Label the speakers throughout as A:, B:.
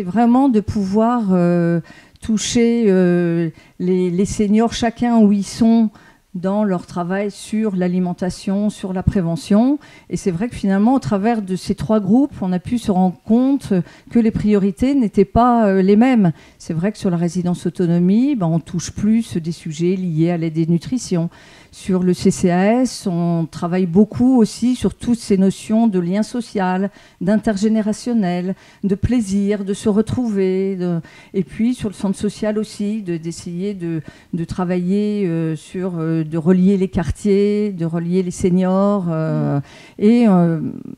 A: c'est vraiment de pouvoir toucher les seniors, chacun où ils sont dans leur travail sur l'alimentation, sur la prévention. Et c'est vrai que finalement, au travers de ces 3 groupes, on a pu se rendre compte que les priorités n'étaient pas les mêmes. C'est vrai que sur la résidence autonomie, on touche plus des sujets liés à la dénutrition. Sur le CCAS, on travaille beaucoup aussi sur toutes ces notions de lien social, d'intergénérationnel, de plaisir, de se retrouver. Et puis sur le centre social aussi, d'essayer de travailler sur, de relier les quartiers, de relier les seniors. Et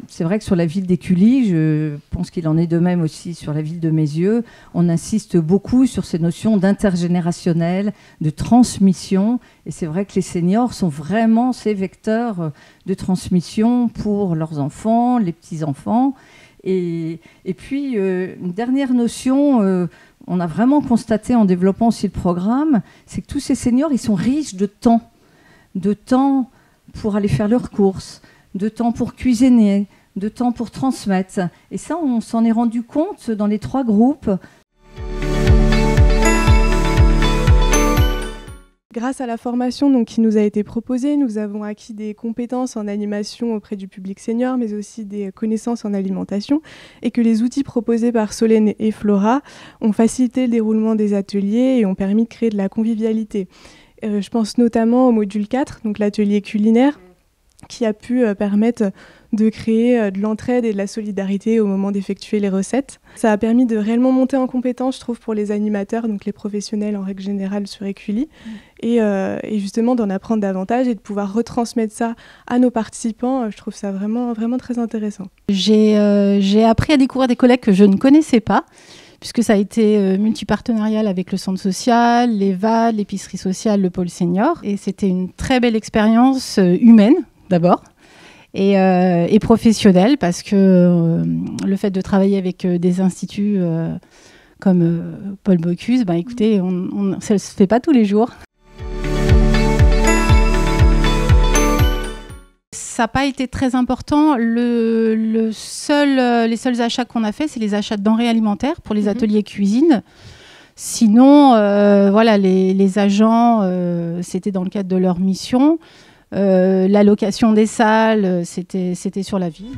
A: c'est vrai que sur la ville d'Écully, je pense qu'il en est de même aussi sur la ville de Meyzieux, on insiste beaucoup sur ces notions d'intergénérationnel, de transmission. Et c'est vrai que les seniors sont vraiment ces vecteurs de transmission pour leurs enfants, les petits-enfants. Et puis, une dernière notion, on a vraiment constaté en développant aussi le programme, c'est que tous ces seniors, ils sont riches de temps pour aller faire leurs courses, de temps pour cuisiner, de temps pour transmettre. Et ça, on s'en est rendu compte dans les 3 groupes.
B: Grâce à la formation qui nous a été proposée, nous avons acquis des compétences en animation auprès du public senior, mais aussi des connaissances en alimentation, et que les outils proposés par Solène et Flora ont facilité le déroulement des ateliers et ont permis de créer de la convivialité. Je pense notamment au module 4, donc l'atelier culinaire, qui a pu permettre de créer de l'entraide et de la solidarité au moment d'effectuer les recettes. Ça a permis de réellement monter en compétence, je trouve, pour les animateurs, donc les professionnels en règle générale sur Écully, et justement d'en apprendre davantage et de pouvoir retransmettre ça à nos participants. Je trouve ça vraiment, vraiment très intéressant.
C: J'ai appris à découvrir des collègues que je ne connaissais pas, puisque ça a été multipartenarial avec le centre social, l'EVAD, l'épicerie sociale, le pôle senior. Et c'était une très belle expérience humaine, d'abord, et professionnelle, parce que le fait de travailler avec des instituts comme Paul Bocuse, écoutez, ça ne se fait pas tous les jours. Ça n'a pas été très important. Les seuls achats qu'on a fait, c'est les achats de denrées alimentaires pour les ateliers cuisine. Sinon, les agents, c'était dans le cadre de leur mission. La location des salles, c'était sur la ville.